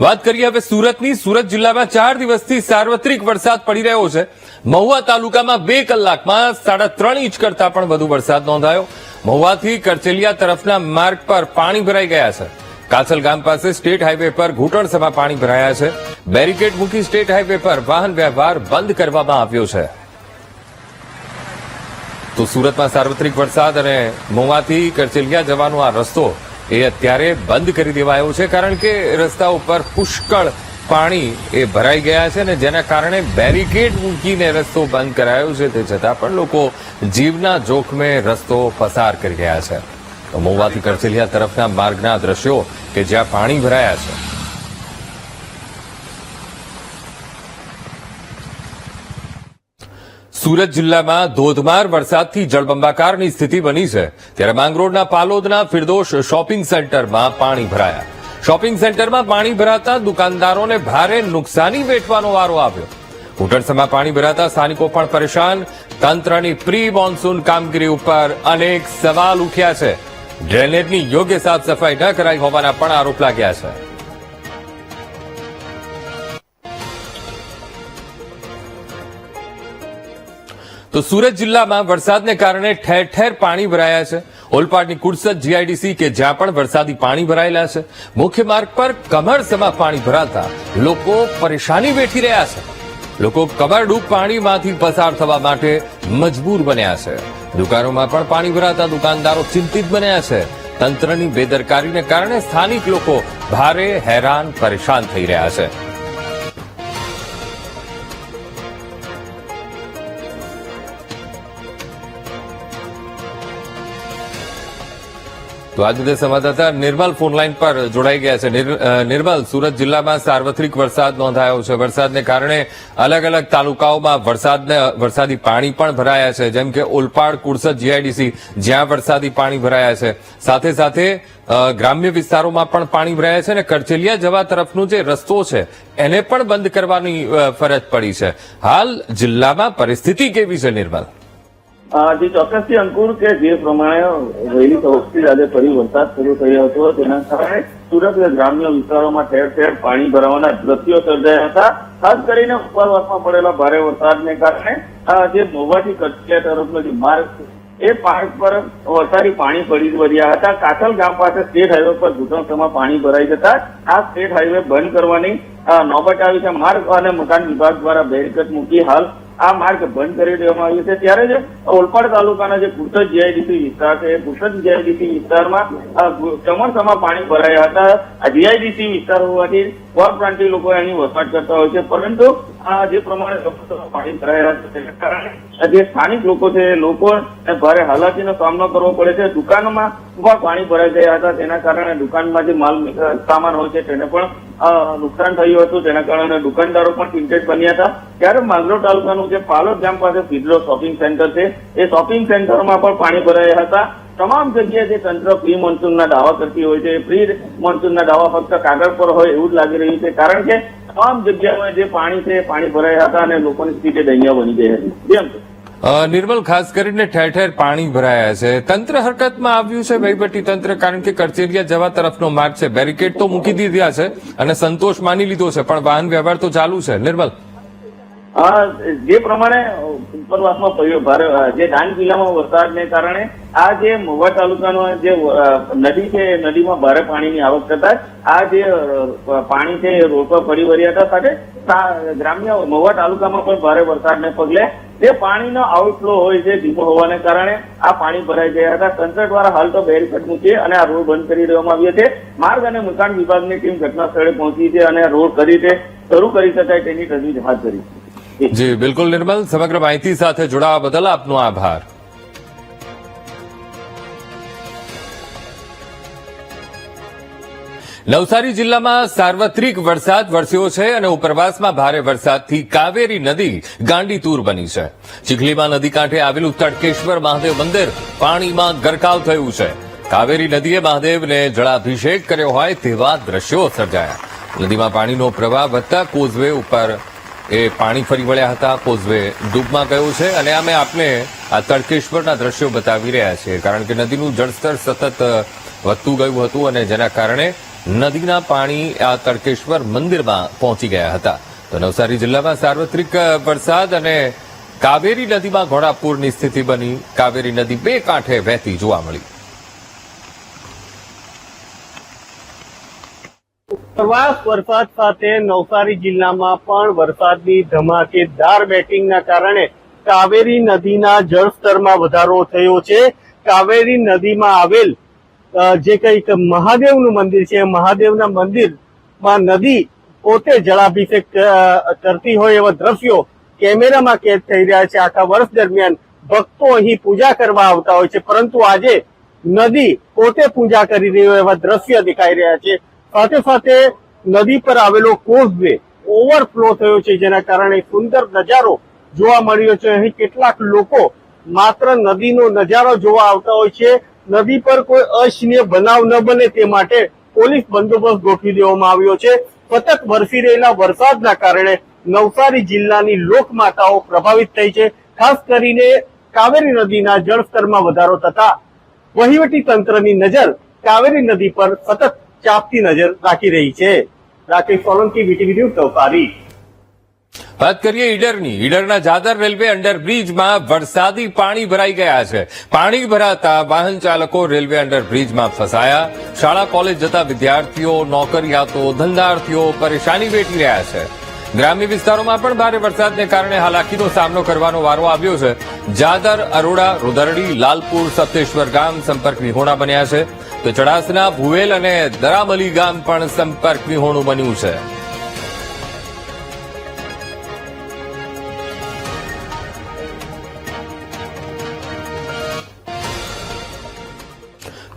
વાત કરીએ હવે સુરતની। સુરત જિલ્લામાં 4 દિવસથી સાર્વત્રિક વરસાદ પડી રહ્યો છે। મહુવા તાલુકામાં 2 કલાકમાં 3.5 ઇંચ કરતા પણ વધુ વરસાદ નોંધાયો। મહુવાથી કરચેલિયા તરફના માર્ગ પર પાણી ભરાઈ ગયા છે। કાછલ ગામ પાસે સ્ટેટ હાઈવે પર ઘૂંટણસમાં પાણી ભરાયા છે। બેરિકેડ મૂકી સ્ટેટ હાઈવે પર વાહન વ્યવહાર બંધ કરવામાં આવ્યો છે। તો સુરતમાં સાર્વત્રિક વરસાદ અને મહુવાથી કરચેલિયા જવાનો આ રસ્તો એ અત્યારે બંધ કરી દેવાયો છે, કારણ કે રસ્તા ઉપર પુષ્કળ પાણી એ ભરાઈ ગયા છે અને જેના કારણે બેરિકેડ મૂકીને રસ્તો બંધ કરાયો છે। તે છતાં પણ લોકો જીવના જોખમે રસ્તો પસાર કરી રહ્યા છે। તો મહુવાથી કરચેલિયા તરફના માર્ગના દ્રશ્યો કે જ્યાં પાણી ભરાયા છે। સુરત જિલ્લામાં ધોધમાર વરસાદથી જળબંબાકારની સ્થિતિ બની છે, ત્યારે માંગરોળના પાલોદના ફિરદોશ શોપિંગ સેન્ટરમાં પાણી ભરાયા। શોપિંગ સેન્ટરમાં પાણી ભરાતા દુકાનદારોને ભારે નુકસાની વેઠવાનો વારો આવ્યો। ઘૂંટણસમાં પાણી ભરાતા સ્થાનિકો પણ પરેશાન। તંત્રની પ્રી મોન્સૂન કામગીરી ઉપર અનેક સવાલ ઉઠ્યા છે। ડ્રેનેજની યોગ્ય સાફ સફાઈ ન કરાઈ હોવાના પણ આરોપ લાગ્યા છે। તો સુરત જિલ્લામાં વરસાદને કારણે ઠેર ઠેર પાણી ભરાયા છે। ઓલપાડની કુડસદ જીઆઈડીસી કે જ્યાં પણ વરસાદી પાણી ભરાયેલા છે। મુખ્ય માર્ગ પર કમરસમાં પાણી ભરાતા લોકો પરેશાની વેઠી રહ્યા છે। લોકો કમરડૂબ પાણીમાંથી પસાર થવા માટે મજબૂર બન્યા છે। દુકાનોમાં પણ પાણી ભરાતા દુકાનદારો ચિંતિત બન્યા છે। તંત્રની બેદરકારીને કારણે સ્થાનિક લોકો ભારે હેરાન પરેશાન થઈ રહ્યા છે। તો આ મુદ્દે સંવાદદાતા નિર્મલ ફોનલાઈન પર જોડાઈ ગયા છે। નિર્મલ, સુરત જિલ્લામાં સાર્વત્રિક વરસાદ નોંધાયો છે। વરસાદને કારણે અલગ અલગ તાલુકાઓમાં વરસાદી પાણી પણ ભરાયા છે, જેમ કે ઓલપાડ કુડસદ જીઆઈડીસી જ્યાં વરસાદી પાણી ભરાયા છે। સાથે સાથે ગ્રામ્ય વિસ્તારોમાં પણ પાણી ભરાયા છે અને કરચેલિયા જવા તરફનો જે રસ્તો છે એને પણ બંધ કરવાની ફરજ પડી છે। હાલ જિલ્લામાં પરિસ્થિતિ કેવી છે, નિર્મલ? જે ચોક્કસથી અંકુર કે જે પ્રમાણે વહેલી સવારથી આજે ફરી વરસાદ શરૂ થયો હતો તેના કારણે સુરત ગ્રામ્ય વિસ્તારોમાં ઠેર ઠેર પાણી ભરાવાના દ્રશ્યો સર્જાયા હતા। ખાસ કરીને ઉપરવાસમાં પડેલા ભારે વરસાદને કારણે જે મહુવાથી કરચેલિયા તરફનો જે માર્ગ એ માર્ગ પર વરસાદી પાણી પડી વળ્યા હતા। કાછલ ગામ પાસે સ્ટેટ હાઈવે પર ઘૂંટણસમાં પાણી ભરાઈ જતા આ સ્ટેટ હાઈવે બંધ કરવાની નોબત આવી છે। માર્ગ અને મકાન વિભાગ દ્વારા બેરિકેડ મૂકી હાલ આ માર્ગ બંધ કરી દેવામાં આવ્યો છે। ત્યારે જ ઓલપાડ તાલુકાના જે કુડસદ જીઆઈડીસી વિસ્તાર છે, કુડસદ જીઆઈડીસી વિસ્તારમાં કમરસમાં પાણી ભરાયા હતા। આ જીઆઈડીસી વિસ્તાર હોવાથી પરપ્રાંતીય લોકો એની વસવાટ કરતા હોય છે, પરંતુ જે પ્રમાણે પાણી ભરાયા છે તેના કારણે જે સ્થાનિક લોકો છે લોકોને ભારે હાલાકીનો સામનો કરવો પડે છે। દુકાનોમાં પણ પાણી ભરાઈ ગયા હતા, તેના કારણે દુકાનમાં જે માલ સામાન હોય છે તેને પણ નુકસાન થયું હતું, તેના કારણે દુકાનદારો પણ ચિંતિત બન્યા હતા। ત્યારે માંગરોળ તાલુકાનું જે પાલોદ ગામ પાસે ફિરદોશ શોપિંગ સેન્ટર છે એ શોપિંગ સેન્ટરમાં પણ પાણી ભરાયા હતા। તમામ જગ્યાએ જે તંત્ર પ્રી મોન્સૂનના દાવા કરતી હોય છે, પ્રી મોન્સૂનના દાવા ફક્ત કાગળ પર હોય એવું જ લાગી રહ્યું છે, કારણ કે તમામ જગ્યાઓએ જે પાણી છે પાણી ભરાયા હતા અને લોકોની સ્થિતિ દયનીય બની ગઈ હતી। નિર્મલ, ખાસ કરીને ઠેર ઠેર પાણી ભરાયા છે, તંત્ર હરકતમાં આવ્યું છે, વહીવટી તંત્ર, કારણ કે કરચેલિયા જવા તરફનો માર્ગ છે, બેરિકેડ તો મૂકી દીધા છે અને સંતોષ માની લીધો છે, પણ વાહન વ્યવહાર તો ચાલુ છે। નિર્મલ, જે પ્રમાણે ઉપરવાસમાં ભારે જે ડાંગ જિલ્લામાં વરસાદને કારણે આ જે મહુવા તાલુકાનો જે નદી છે એ નદીમાં ભારે પાણીની આવક થતા આ જે પાણી છે એ રોડ પર પડી વળ્યા હતા। સાથે ગ્રામ્ય મહુવા તાલુકામાં પણ ભારે વરસાદને પગલે જે પાણીનો આઉટફ્લો હોય છે ધીમો હોવાને કારણે આ પાણી ભરાઈ ગયા હતા। તંત્ર દ્વારા હાલ તો બેરિકેડ મૂકી અને આ રોડ બંધ કરી દેવામાં આવ્યો છે। માર્ગ અને મકાન વિભાગની ટીમ ઘટના સ્થળે પહોંચી છે અને રોડ કરી તે શરૂ કરી શકાય તેની તજવીજ હાથ ધરી છે। જી બિલકુલ નિર્મલ, સમગ્ર માહિતી સાથે જોડાવા બદલ આપનો આભાર। નવસારી જિલ્લામાં સાર્વત્રિક વરસાદ વરસ્યો છે અને ઉપરવાસમાં ભારે વરસાદથી કાવેરી નદી ગાંડીતુર બની છે। ચીખલીમાં નદી કાંઠે આવેલું તડકેશ્વર મહાદેવ મંદિર પાણીમાં ગરકાવ થયું છે। કાવેરી નદીએ મહાદેવને જળાભિષેક કર્યો હોય તેવા દ્રશ્યો સર્જાયા। નદીમાં પાણીનો પ્રવાહ વધતા કોઝવે ઉપર એ પાણી ફરી વળ્યા હતા। કોઝવે ડૂબમાં ગયો છે અને અમે આપને આ તડકેશ્વરના દ્રશ્યો બતાવી રહ્યા છીએ, કારણ કે નદીનું જળસ્તર સતત વધતું ગયું હતું અને જેના કારણે નદીના પાણી આ તડકેશ્વર મંદિરમાં પહોંચી ગયા હતા. તો નવસારી જિલ્લામાં સાર્વત્રિક વરસાદ અને કાવેરી નદીમાં ઘોડાપૂરની સ્થિતિ બની. કાવેરી નદી બે કાંઠે વહેતી જોવા મળી. પ્રવાસ વરસાદ સાથે નવસારી જિલ્લામાં પણ વરસાદની ધમાકેદાર બેટિંગના કારણે કાવેરી નદીના જળસ્તરમાં વધારો થયો છે. કાવેરી નદીમાં આવેલ જે કંઈક મહાદેવનું મંદિર છે, મહાદેવના મંદિરમાં નદી પોતે જળાભિષેક કરતી હોય એવા દ્રશ્યો કેમેરામાં કેદ થઈ રહ્યા છે. આખા વર્ષ દરમિયાન ભક્તો અહીં પૂજા કરવા આવતા હોય છે, પરંતુ આજે નદી પોતે પૂજા કરી રહી હોય એવા દ્રશ્ય દેખાઈ રહ્યા છે. સાથે સાથે નદી પર આવેલો કોઝવે ઓવરફ્લો થયો છે, જેના કારણે સુંદર નજારો જોવા મળ્યો છે. અહીં કેટલાક લોકો માત્ર નદીનો નજારો જોવા આવતા હોય છે. નદી પર કોઈ અનિચ્છનીય બનાવ ન બને તે માટે પોલીસ બંદોબસ્ત ગોઠવી દેવામાં આવ્યો છે. સતત વરસી રહેલા વરસાદના કારણે નવસારી જિલ્લાની લોકમાતાઓ પ્રભાવિત થઈ છે. ખાસ કરીને કાવેરી નદીના જળસ્તરમાં વધારો થતા વહીવટી તંત્રની નજર કાવેરી નદી પર સતત ચાંપતી નજર રાખી રહી છે. Rakesh Solanki, VTV news, Navsari. વાત કરીએ ઈડરની. ઈડરના જાદર રેલવે અંડરબ્રિજમાં વરસાદી પાણી ભરાઈ ગયા છે. પાણી ભરાતા વાહન ચાલકો રેલવે અંડરબ્રિજમાં ફસાયા. શાળા કોલેજ જતા વિદ્યાર્થીઓ, નોકરિયાતો, ધંધાર્થીઓ પરેશાની વેઠી રહ્યા છે. ગ્રામ્ય વિસ્તારોમાં પણ ભારે વરસાદને કારણે હાલાકીનો સામનો કરવાનો વારો આવ્યો છે. જાદર, અરોડા, રોદરડી, લાલપુર, સપ્તેશ્વર ગામ સંપર્ક વિહોણા બન્યા છે. તો ચડાસના, ભુવેલ અને દરામલી ગામ પણ સંપર્ક વિહોણું બન્યું છે.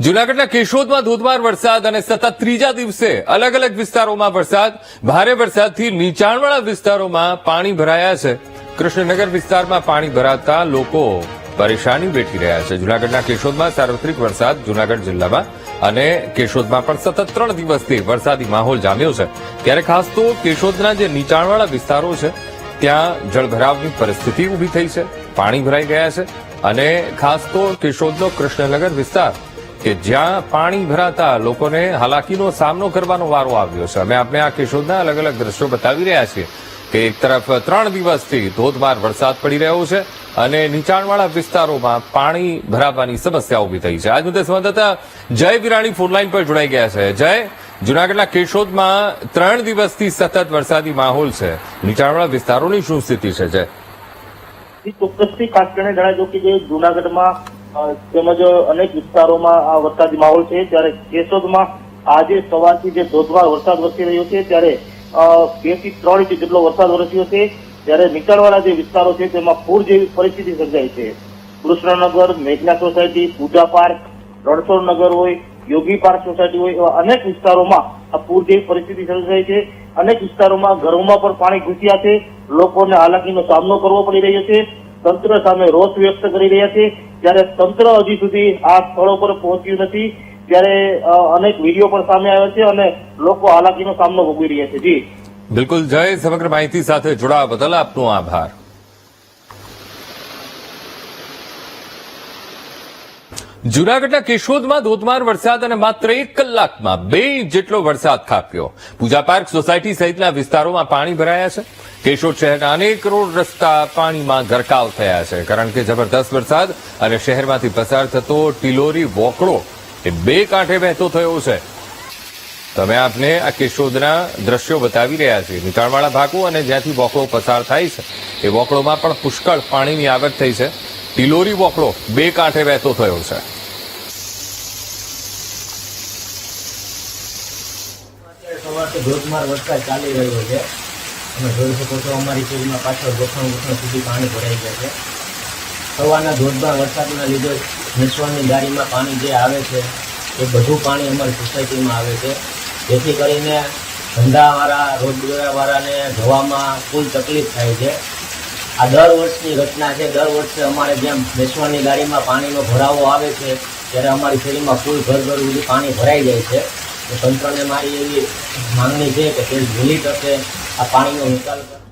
જૂનાગઢના કેશોદમાં ધોધમાર વરસાદ અને સતત ત્રીજા દિવસે અલગ અલગ વિસ્તારોમાં વરસાદ. ભારે વરસાદથી નીચાણવાળા વિસ્તારોમાં પાણી ભરાયા છે. કૃષ્ણનગર વિસ્તારમાં પાણી ભરાતા લોકો પરેશાની વેઠી રહ્યા છે. જૂનાગઢના કેશોદમાં સાર્વત્રિક વરસાદ. જૂનાગઢ જિલ્લામાં અને કેશોદમાં પણ સતત 3 દિવસથી વરસાદી માહોલ જામ્યો છે. ત્યારે ખાસ તો કેશોદના જે નીચાણવાળા વિસ્તારો છે ત્યાં જળભરાવની પરિસ્થિતિ ઊભી થઈ છે. પાણી ભરાઈ ગયા છે. અને ખાસ તો કેશોદનો કૃષ્ણનગર વિસ્તાર કે જ્યાં પાણી ભરાતા લોકોને હાલાકીનો સામનો કરવાનો વારો આવ્યો છે. અમે આપણે આ કેશોદના અલગ અલગ દ્રશ્યો બતાવી રહ્યા છીએ કે એક તરફ 3 દિવસથી ધોધમાર વરસાદ પડી રહ્યો છે અને નીચાણવાળા વિસ્તારોમાં પાણી ભરાવાની સમસ્યા ઊભી થઈ છે. આજ મુદ્દે સંવાદદાતા જય વિરાણી ફોનલાઈન પર જોડાઈ ગયા છે. જય, જૂનાગઢના કેશોદમાં 3 દિવસથી સતત વરસાદી માહોલ છે. નીચાણવાળા વિસ્તારોની શું સ્થિતિ છે? જય, ચોક્કસથી ખાસ કરીને જણાવ્યું કે જે જૂનાગઢમાં તેમજ અનેક વિસ્તારોમાં આ વરસાદી માહોલ છે. ત્યારે કેશોદમાં આજે સવારથી જે ધોધમાર વરસાદ વરસી રહ્યો છે, ત્યારે 2 થી 3 ઇંચ જેટલો વરસાદ વરસ્યો છે. ત્યારે નીચાણવાળા જે વિસ્તારો છે તેમાં પૂર જેવી પરિસ્થિતિ સર્જાઈ છે. કૃષ્ણનગર, મેઘના સોસાયટી, પૂજા પાર્ક, રણછોડનગર હોય, યોગી પાર્ક સોસાયટી હોય, એવા અનેક વિસ્તારોમાં આ પૂર જેવી પરિસ્થિતિ સર્જાઈ છે. અનેક વિસ્તારોમાં ઘરોમાં પણ પાણી ઘૂસ્યા છે. લોકોને હાલાકીનો સામનો કરવો પડી રહ્યો છે. તંત્ર સામે રોષ વ્યક્ત કરી રહ્યા છે. ત્યારે તંત્ર હજી સુધી આ સ્થળો પર પહોંચ્યું નથી. ત્યારે અનેક વિડીયો પણ સામે આવ્યા છે અને લોકો હાલાકીનો સામનો ભોગવી રહ્યા છે. જી બિલકુલ જય, સમગ્ર માહિતી સાથે જોડાવા બદલ આપનો આભાર. જૂનાગઢના કેશોદમાં ધોધમાર વરસાદ અને માત્ર 1 કલાકમાં 2 ઇંચ જેટલો વરસાદ ખાબક્યો. પૂજા પાર્ક સોસાયટી સહિતના વિસ્તારોમાં પાણી ભરાયા છે. કેશોદ શહેરના અનેક રોડ રસ્તા પાણીમાં ગરકાવ થયા છે, કારણ કે જબરદસ્ત વરસાદ અને શહેરમાંથી પસાર થતો ટિલોરી વોકળો એ 2 કાંઠે વહેતો થયો છે. તમે આપને આ કેશોદના દ્રશ્યો બતાવી રહ્યા છીએ. નીચાણવાળા ભાગો અને જ્યાંથી વોકળો પસાર થાય છે એ વોકળોમાં પણ પુષ્કળ પાણીની આવક થઈ છે. ટિલોરી વોકળો 2 કાંઠે વહેતો થયો છે. સવારથી ધોધમાર વરસાદ ચાલી રહ્યો છે. તમે જોઈ શકો છો અમારી શેરીમાં પાછળ ગોઠણ સુધી પાણી ભરાઈ ગયા છે. સવારના ધોધમાર વરસાદના લીધે નિસ્વાનની ગાડીમાં પાણી જે આવે છે એ બધું પાણી અમારી સોસાયટીમાં આવે છે. જેથી કરીને ધંધાવાળા, રોજગારવાળાને જવામાં ફૂલ તકલીફ થાય છે. આ દર વર્ષની ઘટના છે. દર વર્ષે અમારે જેમ નિસ્વાનની ગાડીમાં પાણીનો ભરાવો આવે છે ત્યારે અમારી શેરીમાં ફૂલ ઘર સુધી પાણી ભરાઈ જાય છે. તો તંત્રને મારી એવી માંગણી છે કે તે વહેલી તકે આ પાણીનો નિકાલ કરે.